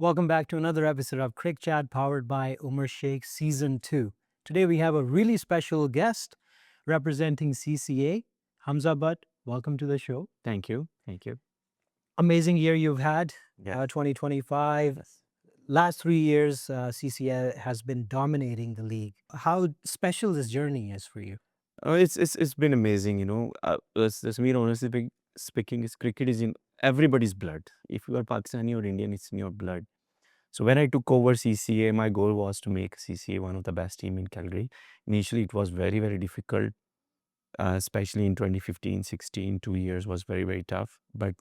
Welcome back to another episode of Cric Chat powered by Umar Sheikh Season 2. Today we have a really special guest representing CCA, Hamza Butt. Welcome to the show. Thank you. Thank you. Amazing year you've had, Yeah. 2025. Yes. Last 3 years, CCA has been dominating the league. How special this journey is for you? It's been amazing. Let's be honestly speaking, is cricket is in everybody's blood. If you are Pakistani or Indian, it's in your blood. So when I took over CCA, my goal was to make CCA one of the best team in Calgary. Initially, it was very, very difficult, especially in 2015, 16, 2 years was very, very tough. But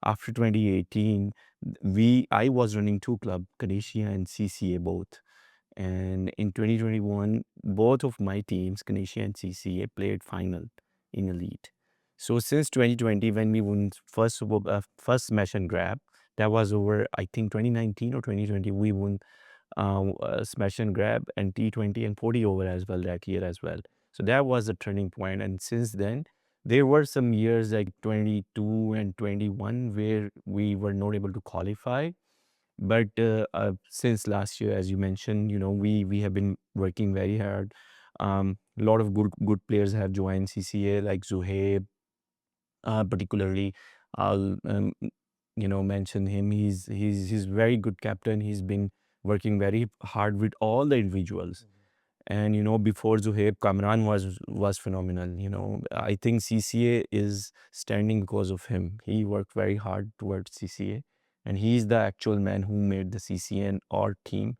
after 2018, I was running two clubs, Kanesia and CCA both. And in 2021, both of my teams, Kanesia and CCA, played final in Elite. So since 2020, when we won first smash and grab, that was over, I think 2019 or 2020, we won smash and grab and T20 and 40 over as well that year as well. So that was a turning point. And since then, there were some years like 22 and 21 where we were not able to qualify. But since last year, as you mentioned, we have been working very hard. A lot of good players have joined CCA, like Zuhaib, particularly. I'll mention him. He's very good captain. He's been working very hard with all the individuals. And before Zuhaib, Kamran was phenomenal. I think CCA is standing because of him. He worked very hard towards CCA, and he's the actual man who made the CCA and our team.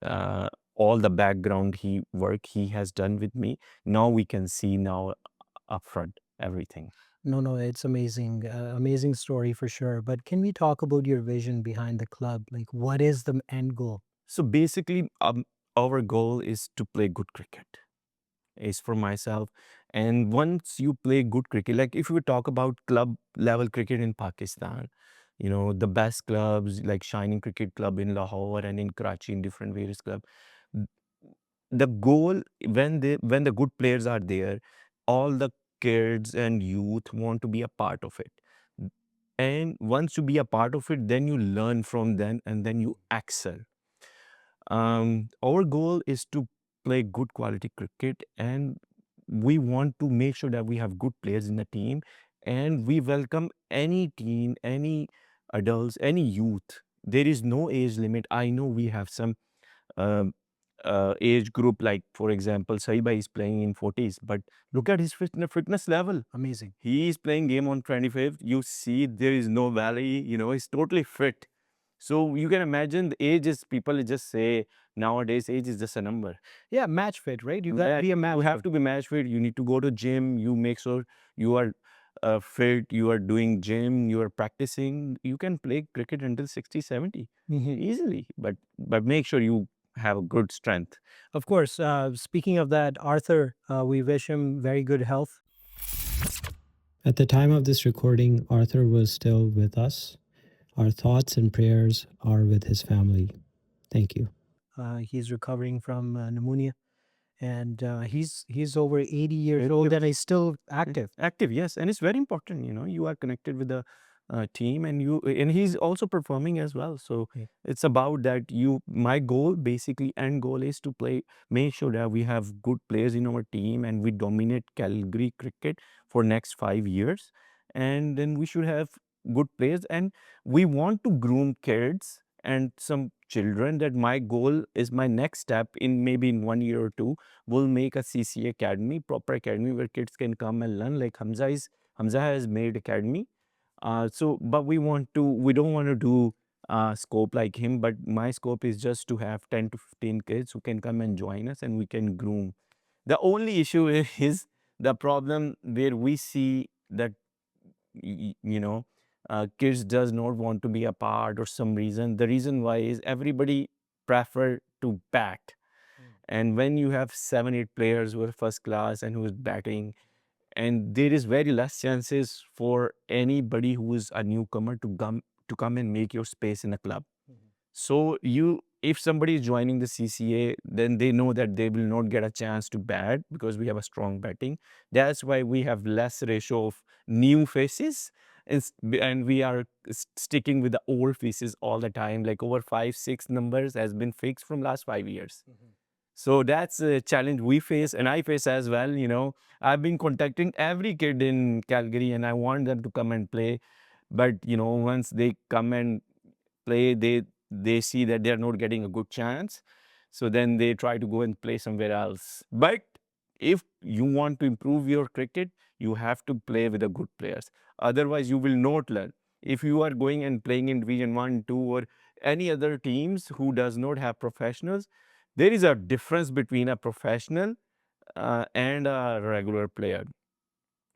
All the background he has done with me. Now we can see now upfront everything. No, it's amazing. Amazing story for sure. But can we talk about your vision behind the club? Like, what is the end goal? So basically, our goal is to play good cricket. Is for myself. And once you play good cricket, like if we talk about club level cricket in Pakistan, the best clubs like Shining Cricket Club in Lahore and in Karachi in different various clubs. The goal when the good players are there, all the kids and youth want to be a part of it. And once you be a part of it, then you learn from them and then you excel. Our goal is to play good quality cricket, and we want to make sure that we have good players in the team, and we welcome any teen, any adults, any youth. There is no age limit. I know we have some um, age group, like for example, Saiba is playing in 40s, but look at his fitness level. Amazing. He is playing game on 25th. You see, there is no valley. He's totally fit. So you can imagine the age is, people just say nowadays age is just a number. Yeah, match fit, right? You got to be a match You have fit. to be match fit. You need to go to gym. You make sure you are fit. You are doing gym. You are practicing. You can play cricket until 60, 70 easily. But make sure you have a good strength. Of course. Speaking of that, Arthur, we wish him very good health. At the time of this recording, Arthur was still with us. Our thoughts and prayers are with his family. Thank you. He's recovering from pneumonia, and he's over 80 years old and he's still active. Active, yes, and it's very important. You are connected with the team, and he's also performing as well. So Yeah. it's about that. My goal, basically, end goal is to make sure that we have good players in our team, and we dominate Calgary cricket for next 5 years, and then we should have good players, and we want to groom kids and some children. That my goal is, my next step in maybe in 1 year or two, we'll make a CCA academy, proper academy where kids can come and learn. Like Hamza has made academy. But we don't want to do scope like him. But my scope is just to have 10 to 15 kids who can come and join us, and we can groom. The only issue is the problem where we see that kids does not want to be a part, or some reason. The reason why is everybody prefer to bat. And when you have 7, 8 players who are first class and who is batting, and there is very less chances for anybody who is a newcomer to come and make your space in a club. So if somebody is joining the CCA, then they know that they will not get a chance to bat because we have a strong batting. That's why we have less ratio of new faces. and we are sticking with the old faces all the time. Like over 5, 6 numbers has been fixed from last 5 years. So that's a challenge we face and I face as well. I've been contacting every kid in Calgary and I want them to come and play. But once they come and play, they see that they're not getting a good chance. So then they try to go and play somewhere else. But if you want to improve your cricket, you have to play with the good players. Otherwise, you will not learn. If you are going and playing in Division 1, 2, or any other teams who does not have professionals, there is a difference between a professional and a regular player.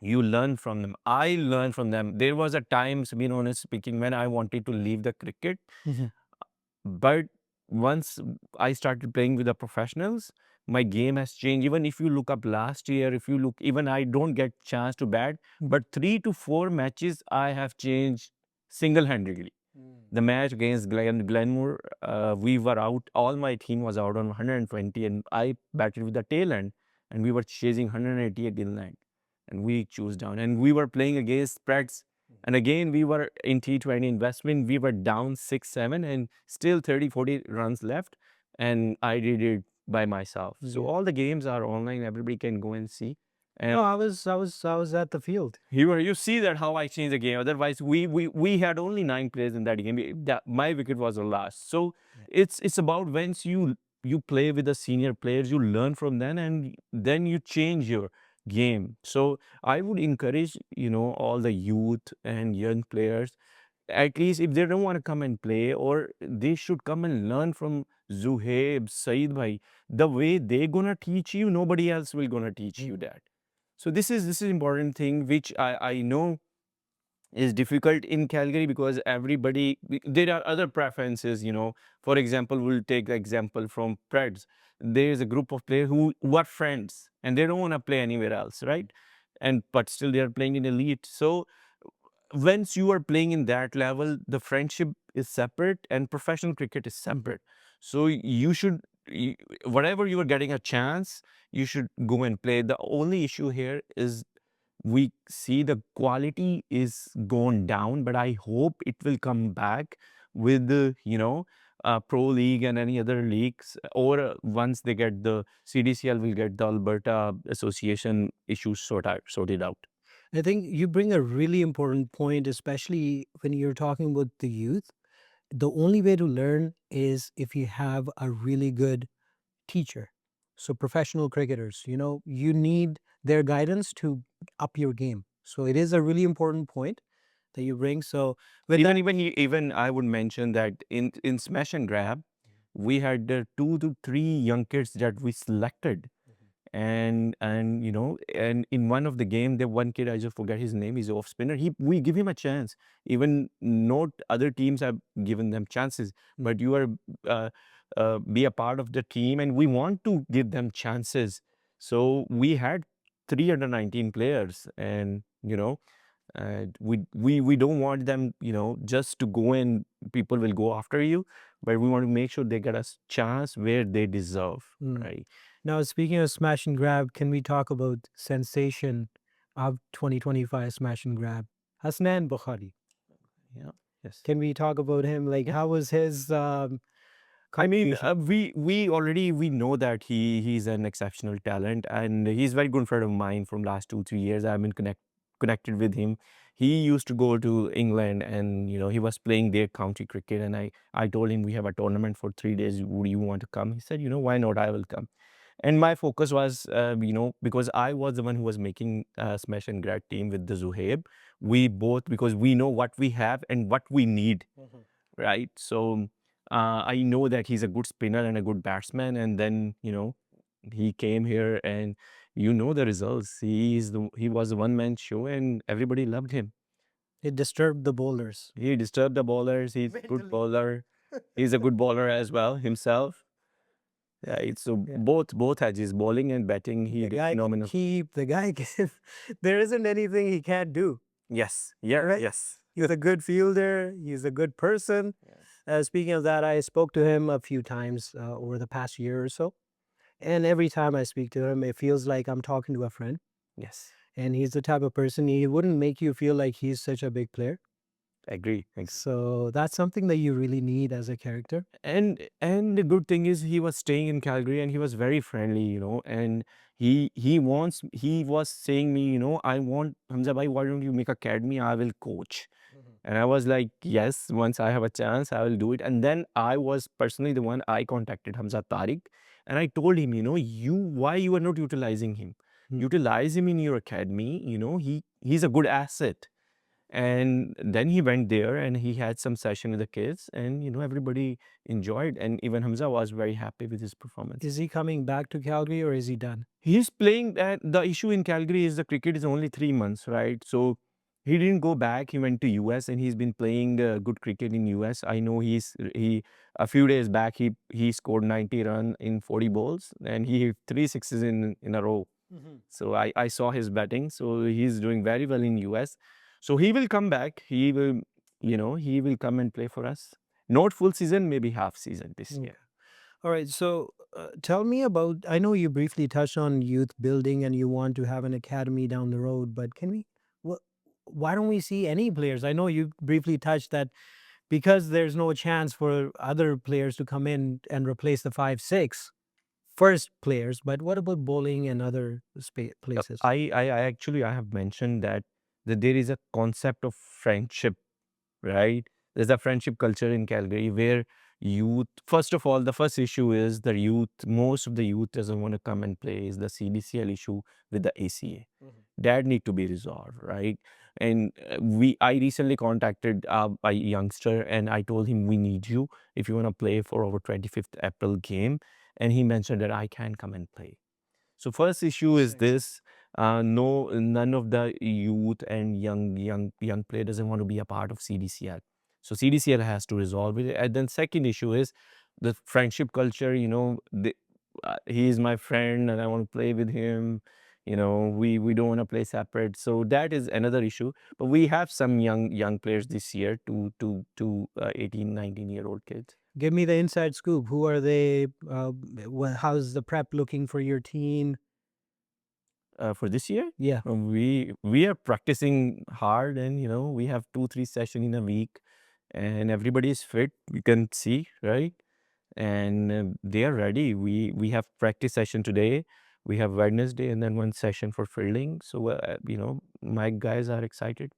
You learn from them. I learn from them. There was a time, to be honest speaking, when I wanted to leave the cricket. But once I started playing with the professionals, my game has changed. Even if you look up last year, if you look, even I don't get chance to bat, but 3 to 4 matches I have changed single-handedly. The match against Glenmore, we were out. All my team was out on 120, and I batted with the tail end, and we were chasing 180 at inland, and we chose down. And we were playing against spreads, and again we were in T20 investment. We were down 6-7, and still 30-40 runs left, and I did it by myself. So all the games are online. Everybody can go and see. No, I was at the field. You see that how I changed the game. Otherwise, we had only 9 players in that game. My wicket was the last. So it's about once you play with the senior players, you learn from them, and then you change your game. So I would encourage all the youth and young players, at least if they don't want to come and play, or they should come and learn from Zuhaib, Saeed bhai. The way they gonna teach you, nobody else will gonna teach you that. So this is important thing which I know is difficult in Calgary, because there are other preferences. For example, we'll take the example from Preds. There is a group of players who are friends and they don't want to play anywhere else, right? But still they are playing in elite. So once you are playing in that level, the friendship is separate and professional cricket is separate. So you should, whatever you are getting a chance, you should go and play. The only issue here is we see the quality is gone down, but I hope it will come back with the pro league and any other leagues, or once they get the CDCL will get the Alberta Association issues sorted out. I think you bring a really important point, especially when you're talking about the youth. The only way to learn is if you have a really good teacher. So professional cricketers, you need their guidance to up your game. So it is a really important point that you bring. So with that, Even I would mention that in smash and grab, we had 2 to 3 young kids that we selected, and in one of the game, the one kid, I just forget his name, he's off spinner. We give him a chance. Even not other teams have given them chances, but you are be a part of the team, and we want to give them chances. So we had 3 under 19 players, and we don't want them just to go and people will go after you, but we want to make sure they get a chance where they deserve, right? Now, speaking of smash and grab, can we talk about sensation of 2025 smash and grab, Husnain Bukhari? Yeah. Yes. Can we talk about him? Like, how was his I mean, contribution? we know that he's an exceptional talent, and he's a very good friend of mine from last 2-3 years. I've been connected with him. He used to go to England, and he was playing their county cricket. And I told him we have a tournament for 3 days. Would you want to come? He said, why not? I will come. And my focus was, because I was the one who was making smash and grab team with the Zuhaib. We both, because we know what we have and what we need, right? So I know that he's a good spinner and a good batsman. And then, he came here, and the results. He was a one-man show, and everybody loved him. It disturbed the bowlers. He disturbed the bowlers. He's a good bowler. He's a good bowler as well himself. Yeah, both edges, bowling and batting. He did phenomenal. The guy there isn't anything he can't do. Yes. Yeah. Right? Yes. He's a good fielder. He's a good person. Speaking of that, I spoke to him a few times over the past year or so. And every time I speak to him, it feels like I'm talking to a friend. Yes. and he's the type of person, he wouldn't make you feel like he's such a big player. Agree. So that's something that you really need as a character. And the good thing is he was staying in Calgary and he was very friendly, and he was saying me, I want Hamza bhai, why don't you make academy? I will coach. And I was like, yes, once I have a chance, I will do it. And then I was personally the one, I contacted Hamza Tariq and I told him, why you are not utilizing him? Utilize him in your academy. He's a good asset. And then he went there and he had some session with the kids, and everybody enjoyed, and even Hamza was very happy with his performance. Is he coming back to Calgary or is he done? He's playing. That the issue in Calgary is the cricket is only 3 months, right? So he didn't go back. He went to US and he's been playing good cricket in US. I know he a few days back he scored 90 run in 40 balls and he hit 3 sixes in a row. So I saw his batting. So he's doing very well in US. So he will come back. He will come and play for us. Not full season, maybe half season this year. All right. So tell me about, I know you briefly touched on youth building and you want to have an academy down the road, but why don't we see any players? I know you briefly touched that because there's no chance for other players to come in and replace the 5, 6 first players, but what about bowling and other places? I have mentioned that there is a concept of friendship, right? There's a friendship culture in Calgary where youth, first of all, the first issue is the youth, most of the youth doesn't want to come and play, is the CDCL issue with the ACA. That need to be resolved, right? And I recently contacted a youngster and I told him, we need you if you want to play for our 25th April game. And he mentioned that I can come and play. So first issue is this: no, none of the youth and young player doesn't want to be a part of CDCL. So CDCL has to resolve it. And then second issue is the friendship culture. He is my friend, and I want to play with him. We don't want to play separate. So that is another issue. But we have some young players this year, to 18, 19-year-old kids. Give me the inside scoop. Who are they? How's the prep looking for your team? For this year, Yeah. we are practicing hard, and we have 2-3 session in a week, and everybody is fit. You can see, right? And they are ready. We have practice session today. We have Wednesday, and then one session for fielding. So my guys are excited.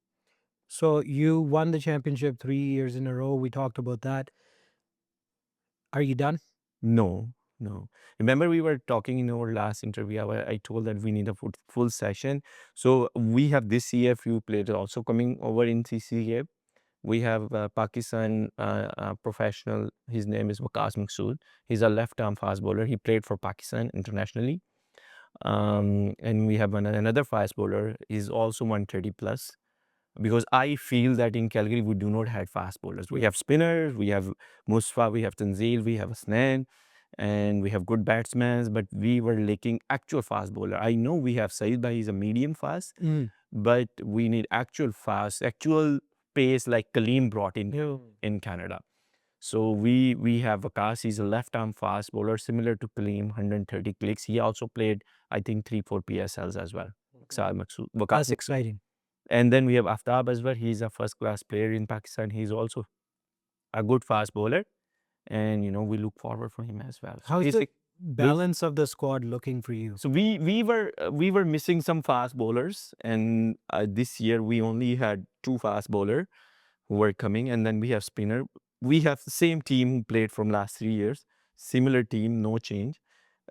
So you won the championship 3 years in a row. We talked about that. Are you done? No, no. Remember, we were talking in our last interview. I told that we need a full session. So we have this year few players also coming over in CCA. We have Pakistan professional. His name is Waqas Maqsood. He's a left-arm fast bowler. He played for Pakistan internationally. And we have another fast bowler. He's also 130 plus. Because I feel that in Calgary, we do not have fast bowlers. We have spinners, we have Musfa, we have Tanzil, we have Husnain, and we have good batsmen, but we were lacking actual fast bowler. I know we have Saeed Bhai, he's a medium fast, but we need actual fast, actual pace like Kaleem brought in Canada. So we have Waqas, he's a left-arm fast bowler, similar to Kaleem, 130 clicks. He also played, I think, 3-4 PSLs as well. That's exciting. And then we have Aftab as well. He's a first-class player in Pakistan. He's also a good fast bowler. And, we look forward for him as well. How's the balance of the squad looking for you? So we were missing some fast bowlers. And this year, we only had 2 fast bowler who were coming. And then we have spinner. We have the same team who played from last 3 years. Similar team, no change.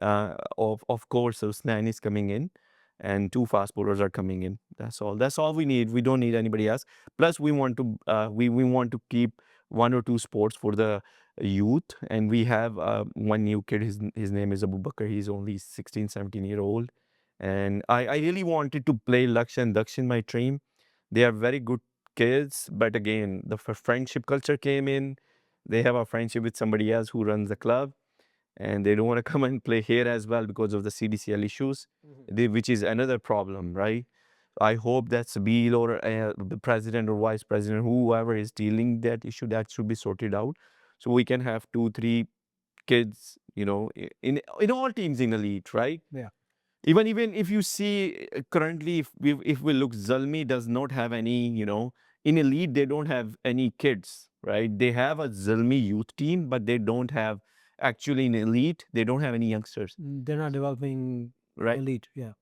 Of course, Husnain is coming in. And 2 fast bowlers are coming in. That's all. That's all we need. We don't need anybody else. Plus, we want to we want to keep 1 or 2 sports for the youth. And we have one new kid. His name is Bukhari. He's only 16, 17-year-old. And I really wanted to play Laksh and Daksh in my team. They are very good kids. But again, the friendship culture came in. They have a friendship with somebody else who runs the club. And they don't want to come and play here as well because of the CDCL issues, which is another problem, right? I hope that Sabeel or the president or vice president, whoever is dealing that issue, that should be sorted out. So we can have 2-3 kids, in all teams in elite, right? Yeah. Even if you see currently, if we look, Zalmi does not have any, in elite, they don't have any kids, right? They have a Zalmi youth team, but they don't have actually in elite, they don't have any youngsters, They're not developing right? elite. Yeah.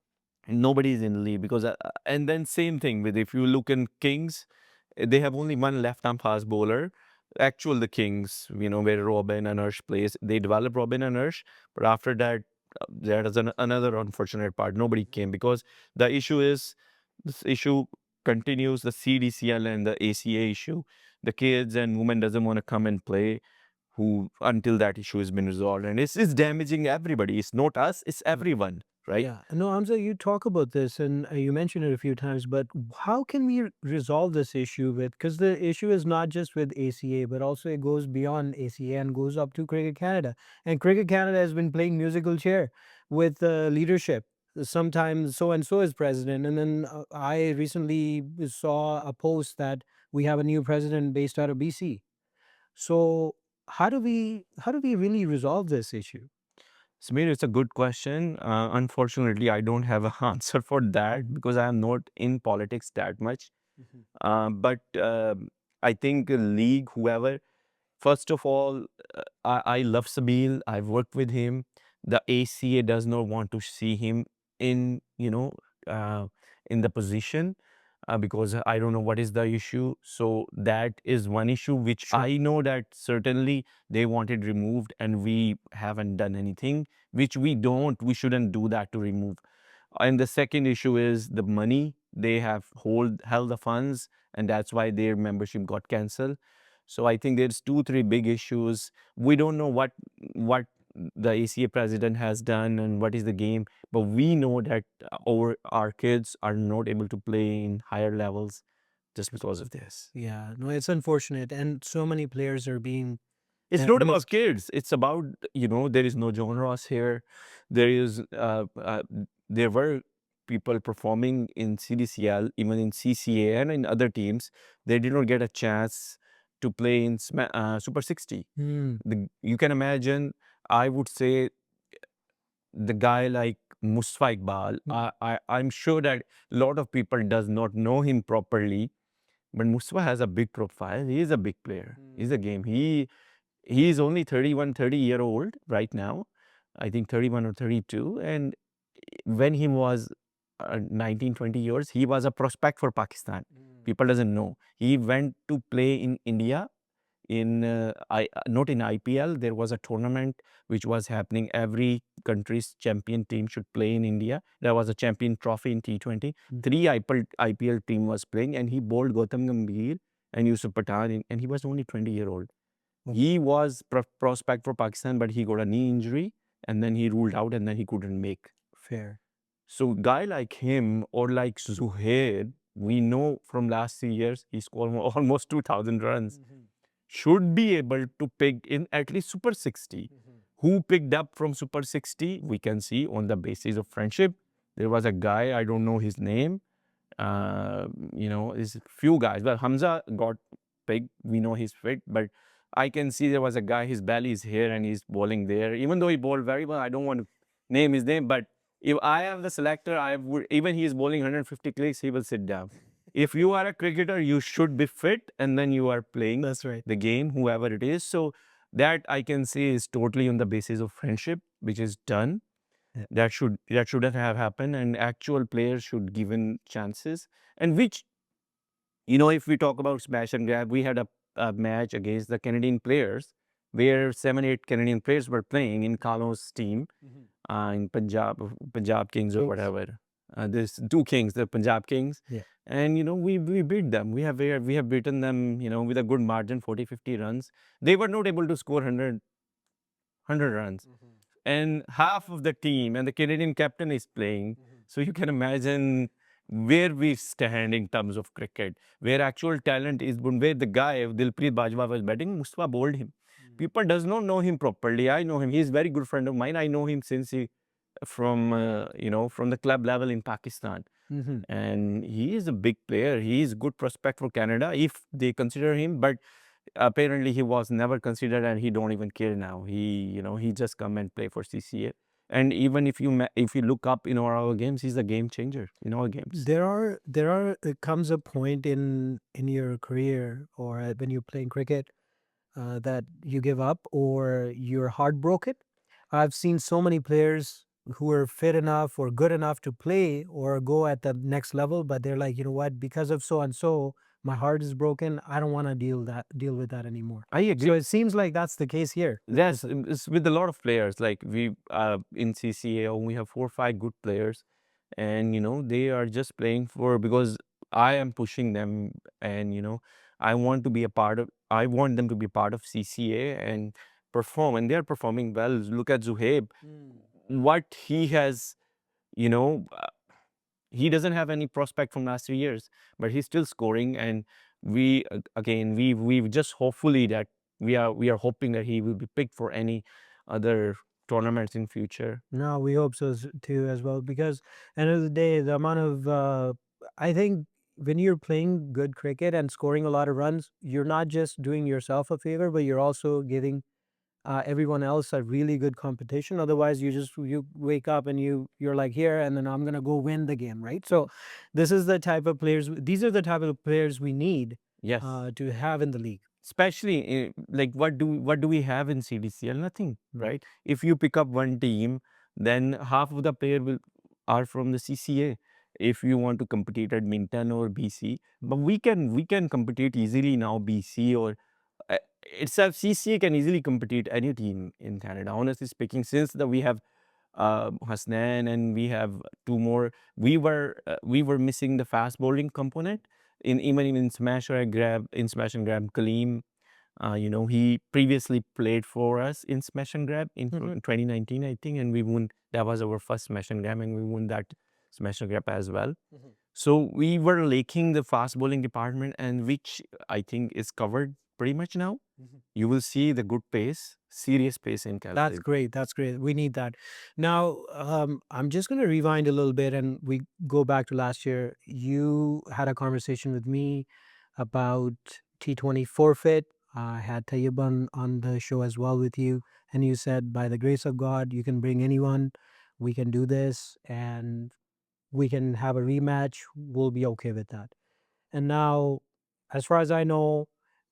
And nobody is in elite because, and then same thing with if you look in Kings, they have only one left-arm fast bowler. Actual the Kings, where Robin and Ursh plays, they develop Robin and Ursh, but after that, there is another unfortunate part. Nobody came because the issue is this issue continues the CDCL and the ACA issue. The kids and women doesn't want to come and play who until that issue has been resolved, and it's damaging everybody. It's not us, it's everyone, right? Yeah. No, Hamza, you talk about this and you mentioned it a few times, but how can we resolve this issue with, because the issue is not just with ACA, but also it goes beyond ACA and goes up to Cricket Canada. And Cricket Canada has been playing musical chair with leadership. Sometimes so and so is president. And then I recently saw a post that we have a new president based out of BC. So how do we really resolve this issue? Samir, it's a good question. Unfortunately, I don't have an answer for that because I am not in politics that much. But I think league, whoever, first of all, I love Sabil. I've worked with him. The ACA does not want to see him in, uh, in the position because I don't know what is the issue. So that is one issue which Sure. I know that certainly they wanted removed and we haven't done anything, which we shouldn't do that to remove. And the second issue is the money. They have held the funds, and that's why their membership got cancelled. So I think there's 2, 3 big issues. We don't know what the ACA president has done and what is the game, but we know that our kids are not able to play in higher levels just because of this. Yeah, no, it's unfortunate, and so many players are being It's not about missed. kids. It's about, there is no John Ross here. There is, there were people performing in CDCL, even in CCA and in other teams. They did not get a chance to play in Super 60. Hmm. You can imagine, I would say, the guy like Mustafa Iqbal, I'm sure that a lot of people does not know him properly, but Mustafa has a big profile. He is a big player. He's a game. He is only 30 year old right now. I think 31 or 32. And when he was 19, 20 years, he was a prospect for Pakistan. People doesn't know. He went to play in India in not in IPL. There was a tournament which was happening. Every country's champion team should play in India. There was a champion trophy in T20. Three IPL team was playing, and he bowled Gautam Gambhir and Yusuf Pathan, and he was only 20-year old. He was prospect for Pakistan, but he got a knee injury, and then he ruled out, and then he couldn't make. Fair. So guy like him or like Zuhair, we know from last 3 years, he scored almost 2,000 runs, should be able to pick in at least Super 60. Who picked up from Super 60? We can see on the basis of friendship. There was a guy, I don't know his name, is few guys. Well, Hamza got picked. We know he's fit, but I can see there was a guy, his belly is here and he's bowling there. Even though he bowled very well, I don't want to name his name, but if I am the selector, I would, even he is bowling 150 clicks, he will sit down. If you are a cricketer, you should be fit and then you are playing That's right. the game, whoever it is. So that I can say is totally on the basis of friendship, which is done. Yeah. That shouldn't have happened, and actual players should given chances. And which, if we talk about smash and grab, we had a match against the Canadian players where 7, 8 Canadian players were playing in Carlos' team in Punjab Kings or Kings. whatever. There's two Kings, the Punjab Kings. Yeah. And, we beat them. We have beaten them, with a good margin, 40, 50 runs. They were not able to score 100 runs. And half of the team and the Canadian captain is playing. So you can imagine where we stand in terms of cricket, where actual talent is, where the guy, Dilpreet Bajwa, was batting, Mustafa bowled him. People does not know him properly. I know him. He's a very good friend of mine. I know him since from the club level in Pakistan. And he is a big player. He is a good prospect for Canada if they consider him. But apparently he was never considered and he don't even care now. He just come and play for CCA. And even if you look up in our games, he's a game changer in our games. There comes a point in your career or when you're playing cricket that you give up or you're heartbroken. I've seen so many players who are fit enough or good enough to play or go at the next level, but they're like, you know what, because of so and so, my heart is broken. I don't want to deal with that anymore. I agree. So it seems like that's the case here. Yes, it's with a lot of players. Like we in CCA, we have 4 or 5 good players, and they are just playing for because I am pushing them, and I want to be a part of. I want them to be part of CCA and perform, and they are performing well. Look at Zuhaib, what he has. You know, he doesn't have any prospect from last 3 years, but he's still scoring. And we just hopefully that we are hoping that he will be picked for any other tournaments in future. No, we hope so too as well. Because end of the day, the amount of I think when you're playing good cricket and scoring a lot of runs, you're not just doing yourself a favor, but you're also giving everyone else a really good competition. Otherwise, you wake up and you're like here, and then I'm gonna go win the game, right? So, this is the type of players. These are the type of players we need Yes, to have in the league. especially like what do we have in CDCL? Nothing, right? If you pick up one team, then half of the player will are from the CCA. If you want to compete at Minton or BC, but we can compete easily now BC or itself. CCA can easily compete any team in Canada. Honestly speaking, since we have Husnain and we have 2 more, we were missing the fast bowling component even in smash and grab. Kaleem, he previously played for us in smash and grab in 2019, I think, and we won. That was our first smash and grab, and we won that smash and grab as well. So we were lacking the fast bowling department, and which I think is covered pretty much now. You will see the good pace, serious pace in Calgary. That's great. That's great. We need that. Now, I'm just going to rewind a little bit and we go back to last year. You had a conversation with me about T20 forfeit. I had Tayyib on the show as well with you. And you said, by the grace of God, you can bring anyone. We can do this and we can have a rematch. We'll be okay with that. And now, as far as I know,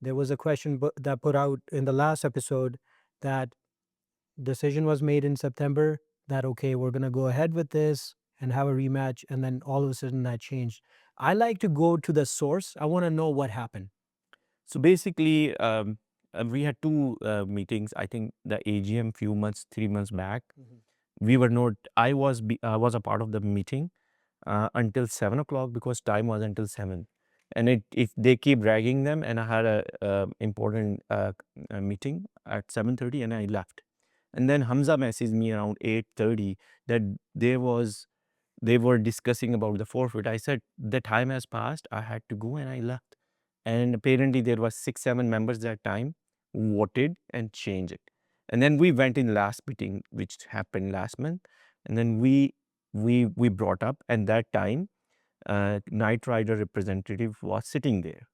there was a question that put out in the last episode that decision was made in September that, okay, we're going to go ahead with this and have a rematch. And then all of a sudden that changed. I like to go to the source. I want to know what happened. So basically, we had 2 meetings. I think the AGM 3 months back. We were not. I was a part of the meeting until 7 o'clock because time was until 7. And if they keep dragging them, and I had a important meeting at 7:30, and I left. And then Hamza messaged me around 8:30 that they were discussing about the forfeit. I said the time has passed. I had to go, and I left. And apparently there was 6-7 members that time who voted and changed it. And then we went in last meeting, which happened last month. And then we brought up, and that time Knight Rider representative was sitting there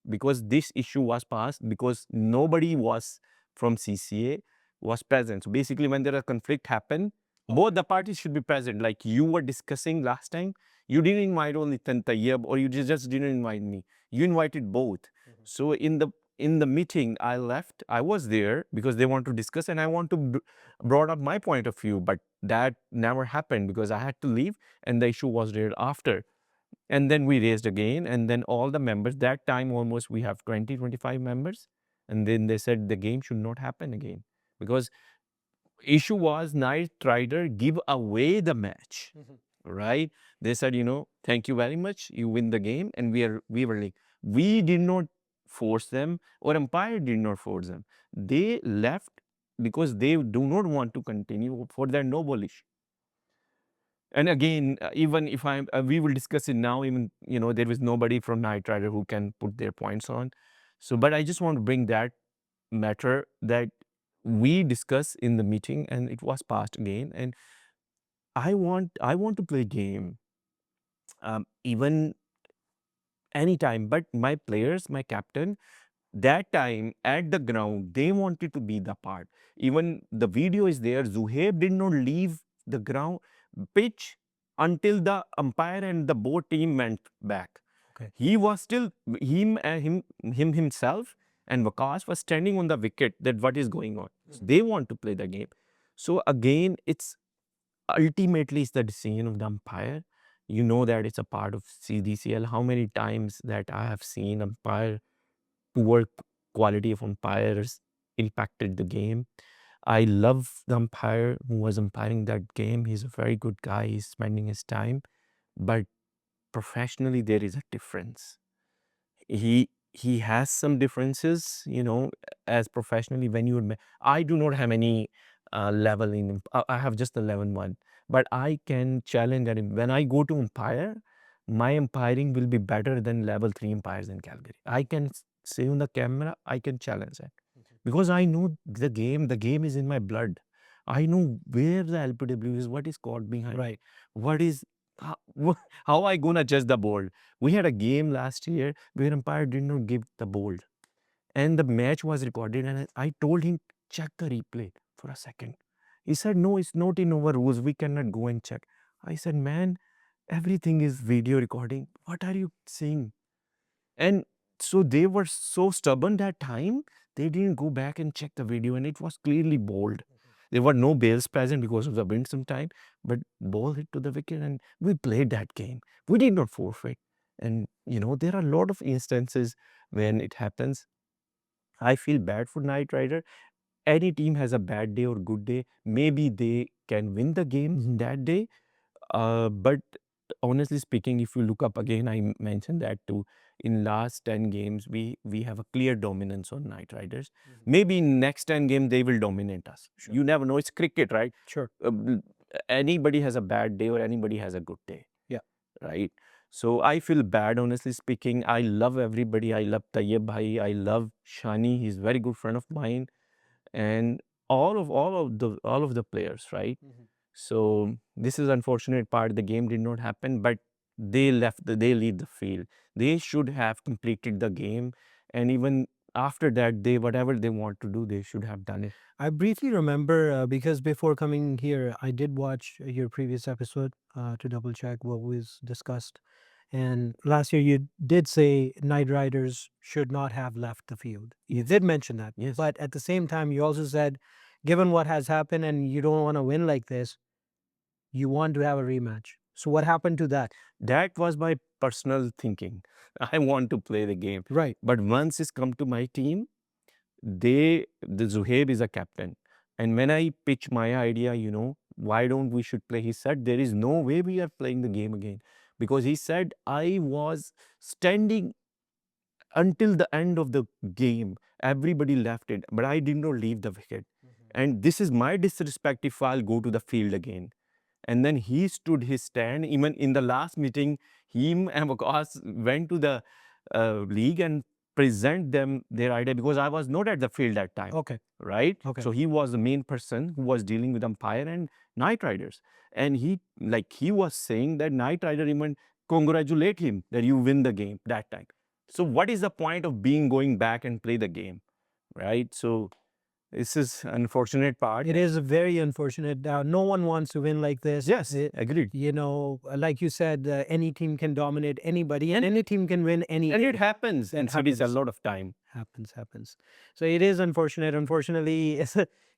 because this issue was passed because nobody was from CCA was present. So basically, when there a conflict happen, both the parties should be present. Like you were discussing last time, you didn't invite only Tayyab, or you just didn't invite me. You invited both. So in the meeting, I left. I was there because they want to discuss, and I want to brought up my point of view, but that never happened because I had to leave, and the issue was there after. And then we raised again, and then all the members, that time almost we have 20-25 members. And then they said the game should not happen again because issue was Knight Rider give away the match, right? They said, thank you very much, you win the game, and we were like, we did not force them, or umpire did not force them. They left because they do not want to continue for their noble issue. And again, even if we will discuss it now, even, there is nobody from Knight Rider who can put their points on. So, but I just want to bring that matter that we discuss in the meeting, and it was passed again. And I want to play game, even anytime. But my players, my captain, that time at the ground, they wanted to be the part. Even the video is there. Zuhaib did not leave the ground pitch until the umpire and the both team went back. Okay. He was still him himself and Vikas was standing on the wicket that what is going on. So they want to play the game. So again, it's ultimately it's the decision of the umpire. You know that it's a part of CDCL. How many times that I have seen umpire poor quality of umpires impacted the game. I love the umpire who was umpiring that game. He's a very good guy. He's spending his time, but professionally there is a difference. He has some differences, as professionally when I do not have any level in I have just the 11-1, but I can challenge that when I go to umpire, my umpiring will be better than level 3 umpires in Calgary. I can say on the camera, I can challenge that because I know the game is in my blood. I know where the LPW is, what is caught behind, Right. what is how, how I gonna judge the ball. We had a game last year where umpire did not give the ball, and the match was recorded. And I told him check the replay for a second. He said no, it's not in our rules. We cannot go and check. I said, man, everything is video recording. What are you saying? And so they were so stubborn that time, they didn't go back and check the video, and it was clearly bowled. There were no bails present because of the wind sometime, but ball hit to the wicket, and we played that game. We did not forfeit. And there are a lot of instances when it happens. I feel bad for Knight Rider. Any team has a bad day or good day. Maybe they can win the game that day, but honestly speaking, if you look up again, I mentioned that too. In last 10 games, we have a clear dominance on Knight Riders. Maybe in next 10 games, they will dominate us. Sure. You never know. It's cricket, right? Sure. Anybody has a bad day or anybody has a good day. Yeah. Right? So I feel bad, honestly speaking. I love everybody. I love Tayyib Bhai. I love Shani. He's a very good friend of mine. And all of the players, right? So this is unfortunate part. The game did not happen, but they they leave the field. They should have completed the game, and even after that, whatever they want to do, they should have done it. I briefly remember because before coming here, I did watch your previous episode to double check what was discussed. And last year, you did say Knight Riders should not have left the field. You did mention that. Yes. But at the same time, you also said, given what has happened and you don't want to win like this, you want to have a rematch. So what happened to that? That was my personal thinking. I want to play the game. Right. But once it's come to my team, the Zuhaib is a captain. And when I pitch my idea, why don't we should play? He said, there is no way we are playing the game again. Because he said, I was standing until the end of the game. Everybody left it, but I did not leave the wicket. And this is my disrespect if I'll go to the field again. And then he stood his stand. Even in the last meeting, him and Vikas went to the league and present them their idea because I was not at the field that time. Okay. Right? Okay. So he was the main person who was dealing with umpire and Knight Riders. And he was saying that Knight Rider even congratulate him that you win the game that time. So what is the point of going back and play the game? Right? So this is unfortunate part. It is very unfortunate. No one wants to win like this. Yes, agreed. Like you said, any team can dominate anybody and any team can win any. And it happens in cities a lot of time. Happens. So it is unfortunate. Unfortunately,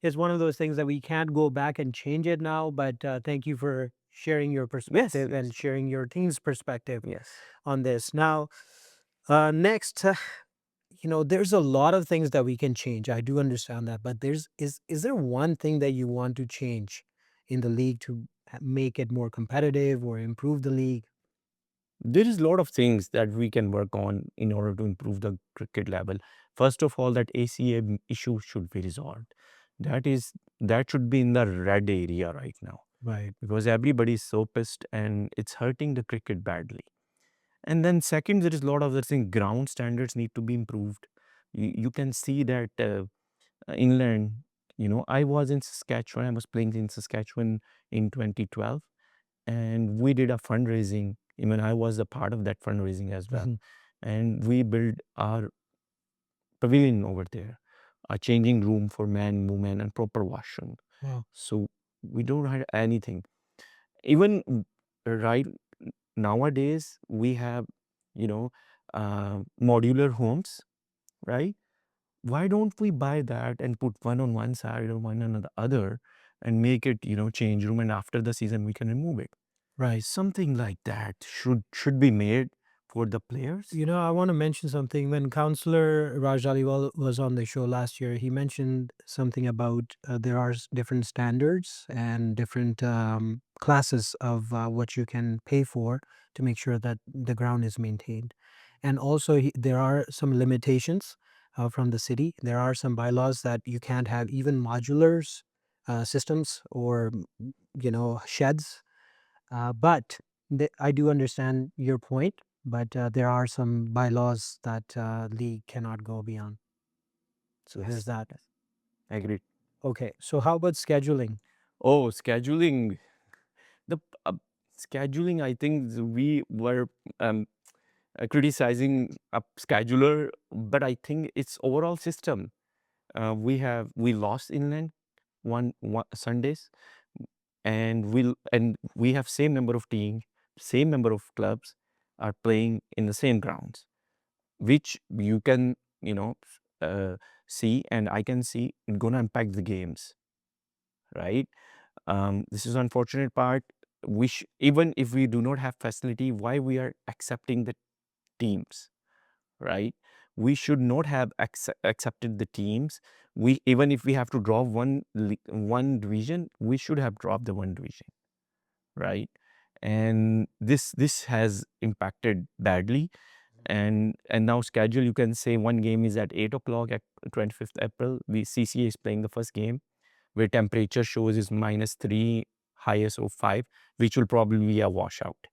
it's one of those things that we can't go back and change it now. But thank you for sharing your perspective and sharing your team's perspective on this. Now, next, there's a lot of things that we can change. I do understand that, but is there one thing that you want to change in the league to make it more competitive or improve the league? There is a lot of things that we can work on in order to improve the cricket level. First of all, that ACA issue should be resolved. That should be in the red area right now. Right. Because everybody is so pissed and it's hurting the cricket badly. And then second, there is a lot of the thing. Ground standards need to be improved. You can see that England, I was in Saskatchewan. I was playing in Saskatchewan in 2012. And we did a fundraising. Even I was a part of that fundraising as well. And we built our pavilion over there, a changing room for men, women, and proper washroom. Wow. So We don't have anything. Even right nowadays, we have, you know, modular homes, right? Why don't we buy that and put one on one side or one on the other and make it, change room, and after the season we can remove it. Right. Something like that should be made for the players. I want to mention something. When Counselor Raj Dhaliwal was on the show last year, he mentioned something about there are different standards and different classes of what you can pay for to make sure that the ground is maintained. And also, there are some limitations from the city. There are some bylaws that you can't have even modulars systems or, sheds. But I do understand your point, but there are some bylaws that league cannot go beyond. So there's that. Yes. Agreed. Okay, so how about scheduling? Oh, scheduling. The scheduling, I think we were criticizing a scheduler, but I think it's overall system. We lost inland one Sundays, and we have same number of teams, same number of clubs are playing in the same grounds, which you can uh, see, and I can see it gonna impact the games, right? This is unfortunate part. Even if we do not have facility, why we are accepting the teams, right? We should not have accepted the teams. Even if we have to drop one division, we should have dropped the one division, right? And this has impacted badly. And now schedule, you can say one game is at 8 o'clock at 25th April. CCA is playing the first game, where temperature shows is -3, highest of 5, which will probably be a washout,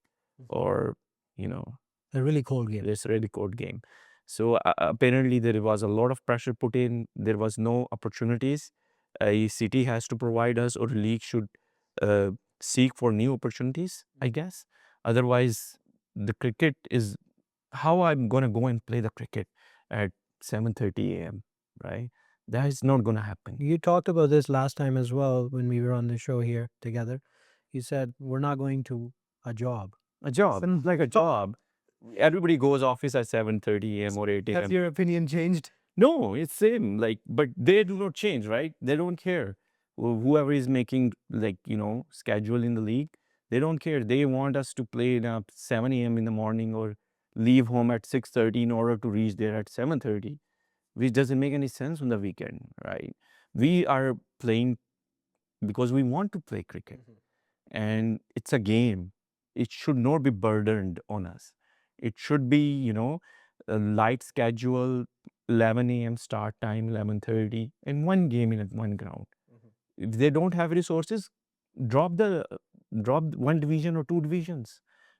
or you know A really cold game. this really cold game. So apparently there was a lot of pressure put in. There was no opportunities. A city has to provide us, or league should uh, seek for new opportunities, I guess. Otherwise, the cricket is how I'm gonna go and play the cricket at 7:30 a.m. Right? That is not gonna happen. You talked about this last time as well when we were on the show here together. You said we're not going to a job. A job, like a job. Everybody goes office at 7:30 a.m. or 8 Has a.m. your opinion changed? No, it's same. Like, but they do not change, right? They don't care. Whoever is making, like, schedule in the league, they don't care. They want us to play at 7 a.m. in the morning, or leave home at 6:30 in order to reach there at 7:30, which doesn't make any sense on the weekend, right? We are playing because we want to play cricket, and it's a game. It should not be burdened on us. It should be, a light schedule, 11 a.m. start time, 11:30, and one game in one ground. If they don't have resources, drop the drop one division or two divisions.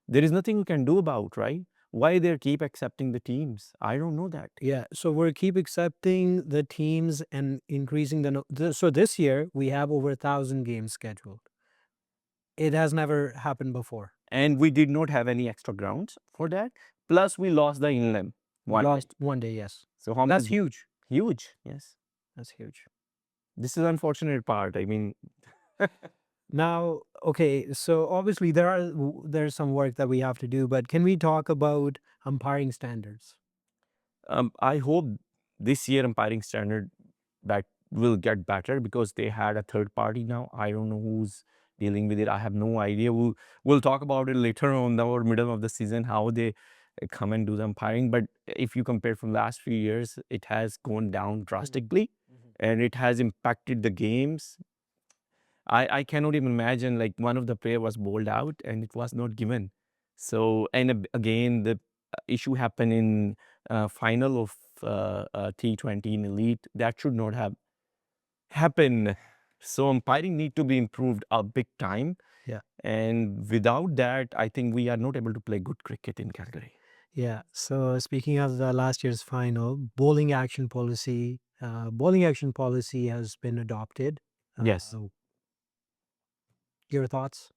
There is nothing you can do about, right? Why they keep accepting the teams? I don't know that. Yeah, so we're keep accepting the teams and increasing so this year we have over 1,000 games scheduled. It has never happened before. And we did not have any extra grounds for that. Plus, we lost the inland one. Lost one day, yes. So how That's much? huge. Huge, yes. That's huge. This is unfortunate part. I mean, Now, okay, so obviously there's some work that we have to do, but can we talk about umpiring standards? I hope this year umpiring standard that will get better, because they had a third party now. I don't know who's dealing with it. I have no idea. We'll talk about it later on the middle of the season, how they come and do the umpiring. But if you compare from last few years, it has gone down drastically, and it has impacted the games. I cannot even imagine, like, one of the player was bowled out and it was not given. So, and again, the issue happened in final of T20 in elite. That should not have happened. So umpiring need to be improved a big time. Yeah. And without that, I think we are not able to play good cricket in Calgary. Yeah. So speaking of the last year's final, bowling action policy has been adopted. Yes. Your thoughts?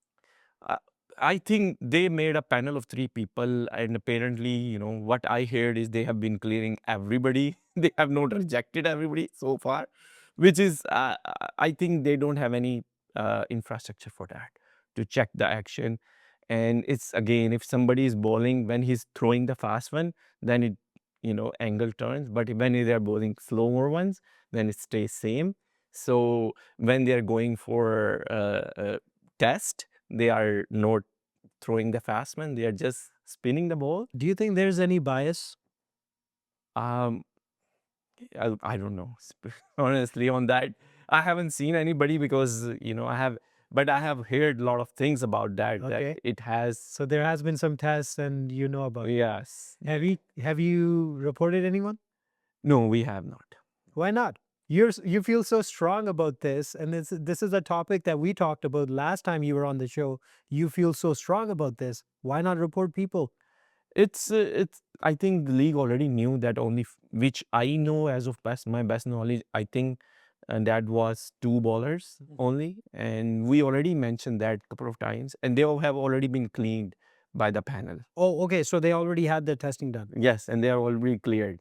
I think they made a panel of 3 people, and apparently, what I heard is they have been clearing everybody. They have not rejected everybody so far, which is, I think they don't have any infrastructure for that to check the action. And it's again, if somebody is bowling when he's throwing the fast one, then it angle turns. But when they are bowling slower ones, then it stays same. So when they are going for test, they are not throwing the fast one, they are just spinning the ball. Do you think there's any bias? um I don't know honestly on that. I haven't seen anybody because I have heard a lot of things about that. Okay. That it has. So there has been some tests and you know about it. Yes. Have you reported anyone? No, we have not. Why not? You feel so strong about this, and this is a topic that we talked about last time you were on the show. You feel so strong about this. Why not report people? It's I think the league already knew that only which I know as of my best knowledge. I think that was 2 bowlers only, and we already mentioned that a couple of times, and they all have already been cleaned by the panel. Oh, okay. So they already had their testing done. Yes, and they are already cleared.